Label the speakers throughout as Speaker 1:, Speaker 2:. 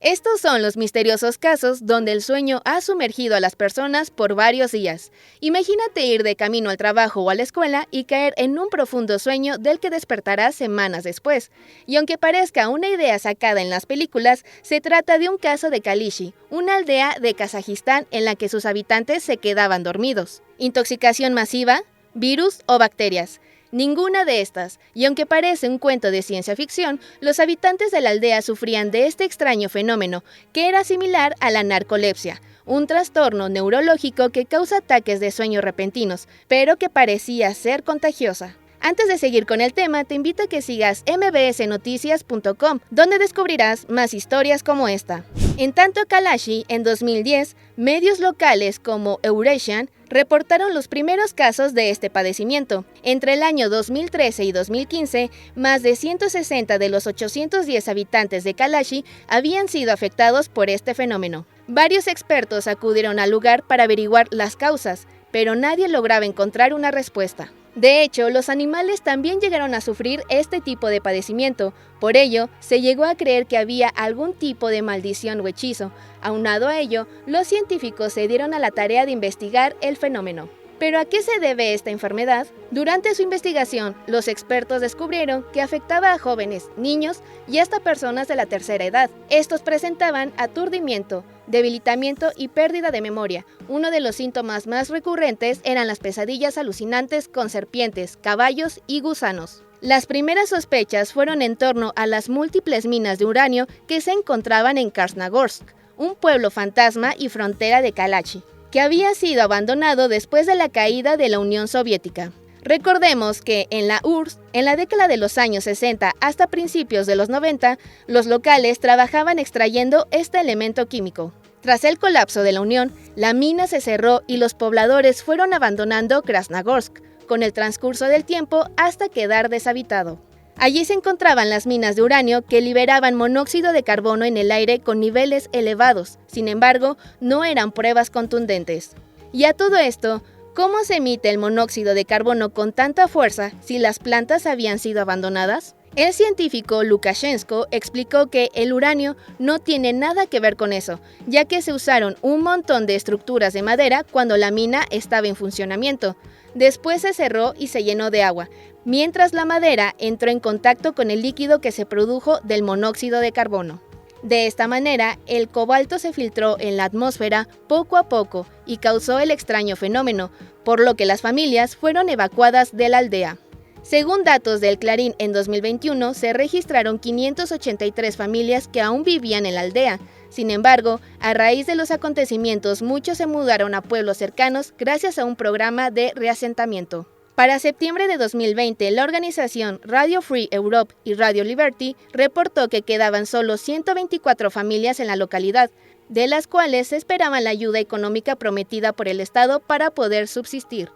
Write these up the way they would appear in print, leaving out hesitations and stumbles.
Speaker 1: Estos son los misteriosos casos donde el sueño ha sumergido a las personas por varios días. Imagínate ir de camino al trabajo o a la escuela y caer en un profundo sueño del que despertarás semanas después. Y aunque parezca una idea sacada en las películas, se trata de un caso de Kalishi, una aldea de Kazajistán en la que sus habitantes se quedaban dormidos. ¿Intoxicación masiva? ¿Virus o bacterias? Ninguna de estas, y aunque parece un cuento de ciencia ficción, los habitantes de la aldea sufrían de este extraño fenómeno, que era similar a la narcolepsia, un trastorno neurológico que causa ataques de sueño repentinos, pero que parecía ser contagiosa. Antes de seguir con el tema, te invito a que sigas mbsnoticias.com, donde descubrirás más historias como esta. En tanto Kalashi, en 2010, medios locales como Eurasian reportaron los primeros casos de este padecimiento. Entre el año 2013 y 2015, más de 160 de los 810 habitantes de Kalashi habían sido afectados por este fenómeno. Varios expertos acudieron al lugar para averiguar las causas, pero nadie lograba encontrar una respuesta. De hecho, los animales también llegaron a sufrir este tipo de padecimiento. Por ello, se llegó a creer que había algún tipo de maldición o hechizo. Aunado a ello, los científicos se dieron a la tarea de investigar el fenómeno. ¿Pero a qué se debe esta enfermedad? Durante su investigación, los expertos descubrieron que afectaba a jóvenes, niños y hasta personas de la tercera edad. Estos presentaban aturdimiento, debilitamiento y pérdida de memoria. Uno de los síntomas más recurrentes eran las pesadillas alucinantes con serpientes, caballos y gusanos. Las primeras sospechas fueron en torno a las múltiples minas de uranio que se encontraban en Krasnogorsk, un pueblo fantasma y frontera de Kalashi, que había sido abandonado después de la caída de la Unión Soviética. Recordemos que en la URSS, en la década de los años 60 hasta principios de los 90, los locales trabajaban extrayendo este elemento químico. Tras el colapso de la Unión, la mina se cerró y los pobladores fueron abandonando Krasnogorsk con el transcurso del tiempo hasta quedar deshabitado. Allí se encontraban las minas de uranio que liberaban monóxido de carbono en el aire con niveles elevados. Sin embargo, no eran pruebas contundentes. Y a todo esto, ¿cómo se emite el monóxido de carbono con tanta fuerza si las plantas habían sido abandonadas? El científico Lukashenko explicó que el uranio no tiene nada que ver con eso, ya que se usaron un montón de estructuras de madera cuando la mina estaba en funcionamiento. Después se cerró y se llenó de agua, mientras la madera entró en contacto con el líquido que se produjo del monóxido de carbono. De esta manera, el cobalto se filtró en la atmósfera poco a poco y causó el extraño fenómeno, por lo que las familias fueron evacuadas de la aldea. Según datos del Clarín, en 2021 se registraron 583 familias que aún vivían en la aldea. Sin embargo, a raíz de los acontecimientos, muchos se mudaron a pueblos cercanos gracias a un programa de reasentamiento. Para septiembre de 2020, la organización Radio Free Europe y Radio Liberty reportó que quedaban solo 124 familias en la localidad, de las cuales se esperaba la ayuda económica prometida por el Estado para poder subsistir.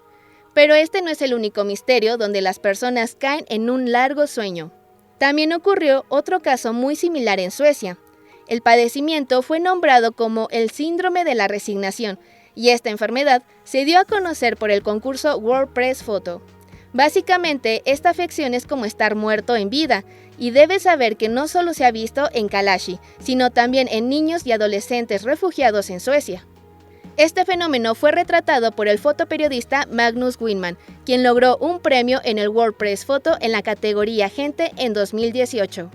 Speaker 1: Pero este no es el único misterio donde las personas caen en un largo sueño. También ocurrió otro caso muy similar en Suecia. El padecimiento fue nombrado como el síndrome de la resignación, y esta enfermedad se dio a conocer por el concurso World Press Photo. Básicamente, esta afección es como estar muerto en vida, y debes saber que no solo se ha visto en Kalashi, sino también en niños y adolescentes refugiados en Suecia. Este fenómeno fue retratado por el fotoperiodista Magnus Winman, quien logró un premio en el World Press Photo en la categoría Gente en 2018.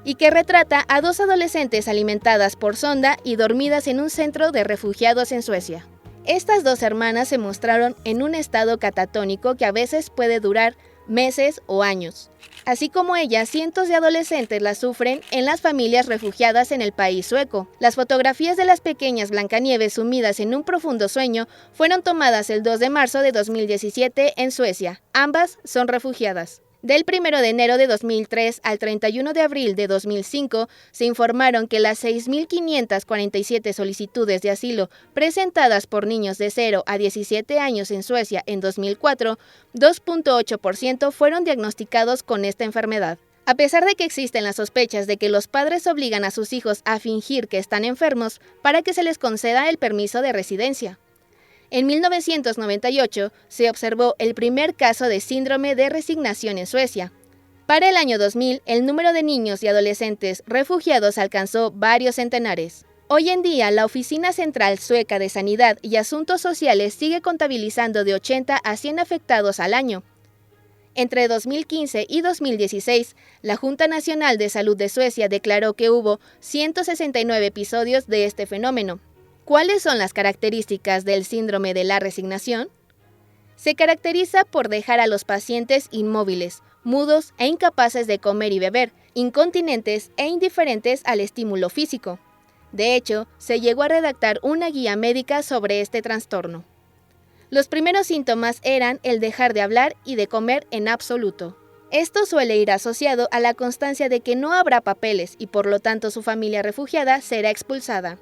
Speaker 1: Y que retrata a dos adolescentes alimentadas por sonda y dormidas en un centro de refugiados en Suecia. Estas dos hermanas se mostraron en un estado catatónico que a veces puede durar meses o años. Así como ellas, cientos de adolescentes las sufren en las familias refugiadas en el país sueco. Las fotografías de las pequeñas Blancanieves sumidas en un profundo sueño fueron tomadas el 2 de marzo de 2017 en Suecia. Ambas son refugiadas. Del 1 de enero de 2003 al 31 de abril de 2005, se informaron que las 6.547 solicitudes de asilo presentadas por niños de 0 a 17 años en Suecia en 2004, 2.8% fueron diagnosticados con esta enfermedad. A pesar de que existen las sospechas de que los padres obligan a sus hijos a fingir que están enfermos para que se les conceda el permiso de residencia. En 1998 se observó el primer caso de síndrome de resignación en Suecia. Para el año 2000, el número de niños y adolescentes refugiados alcanzó varios centenares. Hoy en día, la Oficina Central Sueca de Sanidad y Asuntos Sociales sigue contabilizando de 80 a 100 afectados al año. Entre 2015 y 2016, la Junta Nacional de Salud de Suecia declaró que hubo 169 episodios de este fenómeno. ¿Cuáles son las características del síndrome de la resignación? Se caracteriza por dejar a los pacientes inmóviles, mudos e incapaces de comer y beber, incontinentes e indiferentes al estímulo físico. De hecho, se llegó a redactar una guía médica sobre este trastorno. Los primeros síntomas eran el dejar de hablar y de comer en absoluto. Esto suele ir asociado a la constancia de que no habrá papeles y por lo tanto su familia refugiada será expulsada.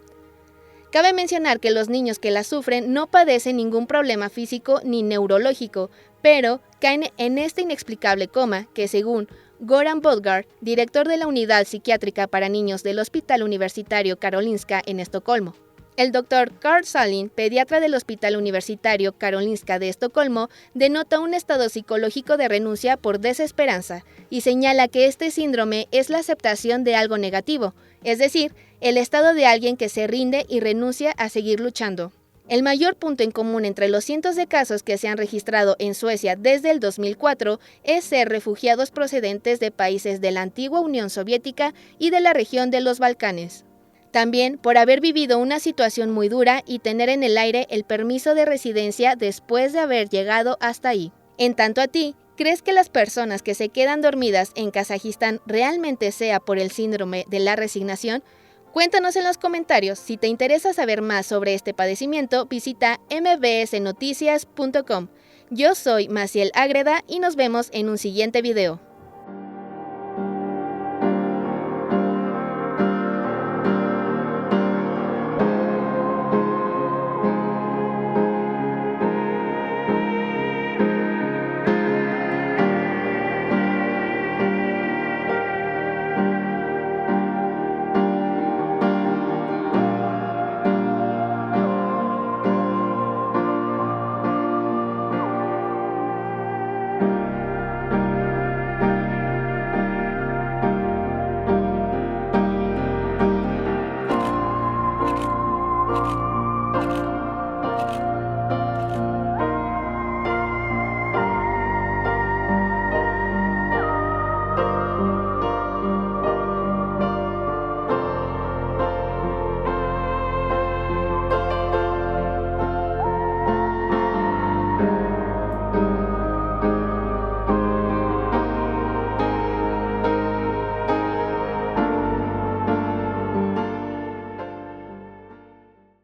Speaker 1: Cabe mencionar que los niños que la sufren no padecen ningún problema físico ni neurológico, pero caen en este inexplicable coma que, según Goran Bodgaard, director de la Unidad Psiquiátrica para Niños del Hospital Universitario Karolinska en Estocolmo. El doctor Carl Salin, pediatra del Hospital Universitario Karolinska de Estocolmo, denota un estado psicológico de renuncia por desesperanza y señala que este síndrome es la aceptación de algo negativo, es decir, el estado de alguien que se rinde y renuncia a seguir luchando. El mayor punto en común entre los cientos de casos que se han registrado en Suecia desde el 2004 es ser refugiados procedentes de países de la antigua Unión Soviética y de la región de los Balcanes. También por haber vivido una situación muy dura y tener en el aire el permiso de residencia después de haber llegado hasta ahí. En tanto a ti, ¿crees que las personas que se quedan dormidas en Kazajistán realmente sea por el síndrome de la resignación? Cuéntanos en los comentarios. Si te interesa saber más sobre este padecimiento, visita mbsnoticias.com. Yo soy Maciel Ágreda y nos vemos en un siguiente video.